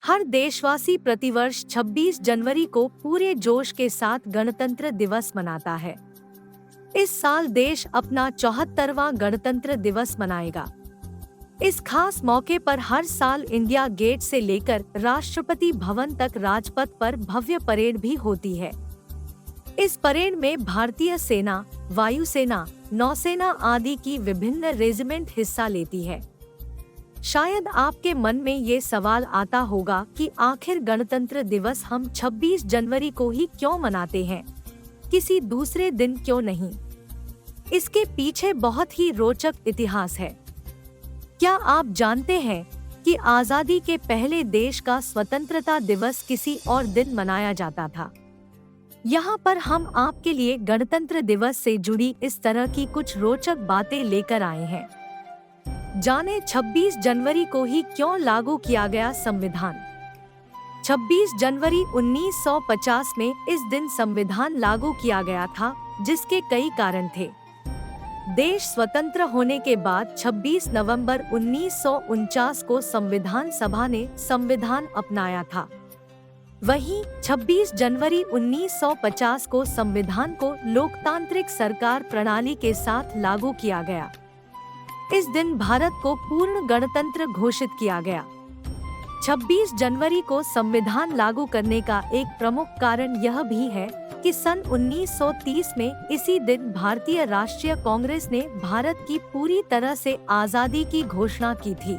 हर देशवासी प्रतिवर्ष 26 जनवरी को पूरे जोश के साथ गणतंत्र दिवस मनाता है। इस साल देश अपना 74वां गणतंत्र दिवस मनाएगा। इस खास मौके पर हर साल इंडिया गेट से लेकर राष्ट्रपति भवन तक राजपथ पर भव्य परेड भी होती है। इस परेड में भारतीय सेना, वायुसेना, नौसेना आदि की विभिन्न रेजिमेंट हिस्सा लेती है। शायद आपके मन में ये सवाल आता होगा कि आखिर गणतंत्र दिवस हम 26 जनवरी को ही क्यों मनाते हैं, किसी दूसरे दिन क्यों नहीं? इसके पीछे बहुत ही रोचक इतिहास है। क्या आप जानते हैं कि आजादी के पहले देश का स्वतंत्रता दिवस किसी और दिन मनाया जाता था? यहाँ पर हम आपके लिए गणतंत्र दिवस से जुड़ी इस तरह की कुछ रोचक बातें लेकर आए हैं। जाने 26 जनवरी को ही क्यों लागू किया गया संविधान। 26 जनवरी 1950 में इस दिन संविधान लागू किया गया था, जिसके कई कारण थे। देश स्वतंत्र होने के बाद 26 नवंबर 1949 को संविधान सभा ने संविधान अपनाया था। वहीं 26 जनवरी 1950 को संविधान को लोकतांत्रिक सरकार प्रणाली के साथ लागू किया गया। इस दिन भारत को पूर्ण गणतंत्र घोषित किया गया। 26 जनवरी को संविधान लागू करने का एक प्रमुख कारण यह भी है कि सन 1930 में इसी दिन भारतीय राष्ट्रीय कांग्रेस ने भारत की पूरी तरह से आजादी की घोषणा की थी।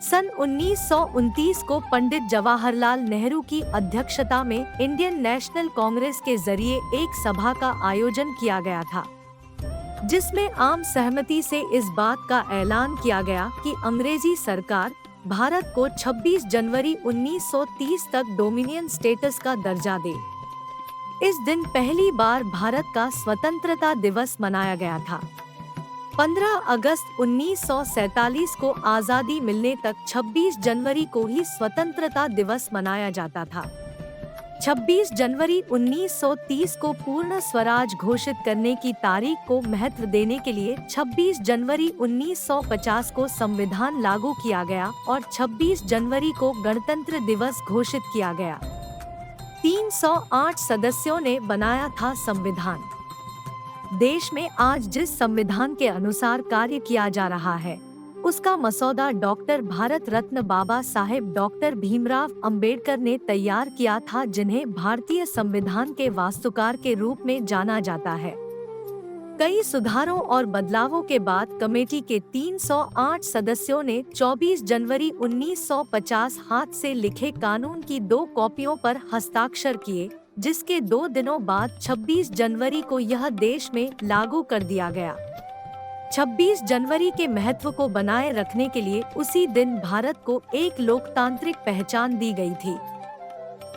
सन 1929 को पंडित जवाहरलाल नेहरू की अध्यक्षता में इंडियन नेशनल कांग्रेस के जरिए एक सभा का आयोजन किया गया था, जिसमें आम सहमति से इस बात का ऐलान किया गया कि अंग्रेजी सरकार भारत को 26 जनवरी 1930 तक डोमिनियन स्टेटस का दर्जा दे। इस दिन पहली बार भारत का स्वतंत्रता दिवस मनाया गया था। 15 अगस्त 1947 को आजादी मिलने तक 26 जनवरी को ही स्वतंत्रता दिवस मनाया जाता था। 26 जनवरी 1930 को पूर्ण स्वराज घोषित करने की तारीख को महत्व देने के लिए 26 जनवरी 1950 को संविधान लागू किया गया और 26 जनवरी को गणतंत्र दिवस घोषित किया गया। 308 सदस्यों ने बनाया था संविधान। देश में आज जिस संविधान के अनुसार कार्य किया जा रहा है, उसका मसौदा डॉक्टर भारत रत्न बाबा साहेब डॉक्टर भीमराव अंबेडकर ने तैयार किया था, जिन्हें भारतीय संविधान के वास्तुकार के रूप में जाना जाता है। कई सुधारों और बदलावों के बाद कमेटी के 308 सदस्यों ने 24 जनवरी 1950 हाथ से लिखे कानून की 2 कॉपियों पर हस्ताक्षर किए, जिसके 2 दिनों बाद 26 जनवरी को यह देश में लागू कर दिया गया। 26 जनवरी के महत्व को बनाए रखने के लिए उसी दिन भारत को एक लोकतांत्रिक पहचान दी गई थी।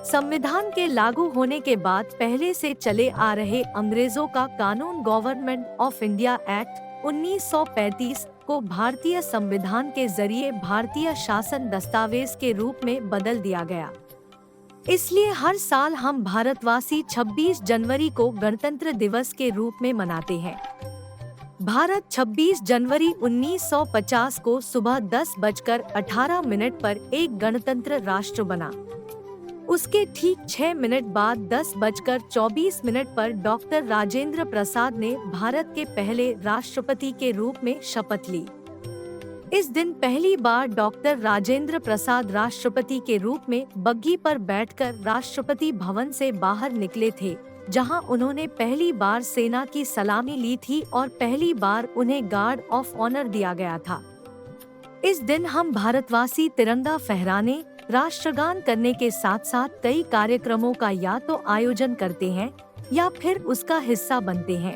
संविधान के लागू होने के बाद पहले से चले आ रहे अंग्रेजों का कानून गवर्नमेंट ऑफ इंडिया एक्ट 1935 को भारतीय संविधान के जरिए भारतीय शासन दस्तावेज के रूप में बदल दिया गया। इसलिए हर साल हम भारतवासी 26 जनवरी को गणतंत्र दिवस के रूप में मनाते हैं। भारत 26 जनवरी 1950 को सुबह 10:18 पर एक गणतंत्र राष्ट्र बना। उसके ठीक 6 मिनट बाद 10:24 पर डॉक्टर राजेंद्र प्रसाद ने भारत के पहले राष्ट्रपति के रूप में शपथ ली। इस दिन पहली बार डॉक्टर राजेंद्र प्रसाद राष्ट्रपति के रूप में बग्घी पर बैठकर राष्ट्रपति भवन से बाहर निकले थे, जहां उन्होंने पहली बार सेना की सलामी ली थी और पहली बार उन्हें गार्ड ऑफ ऑनर दिया गया था। इस दिन हम भारतवासी तिरंगा फहराने, राष्ट्रगान करने के साथ साथ कई कार्यक्रमों का या तो आयोजन करते हैं या फिर उसका हिस्सा बनते हैं।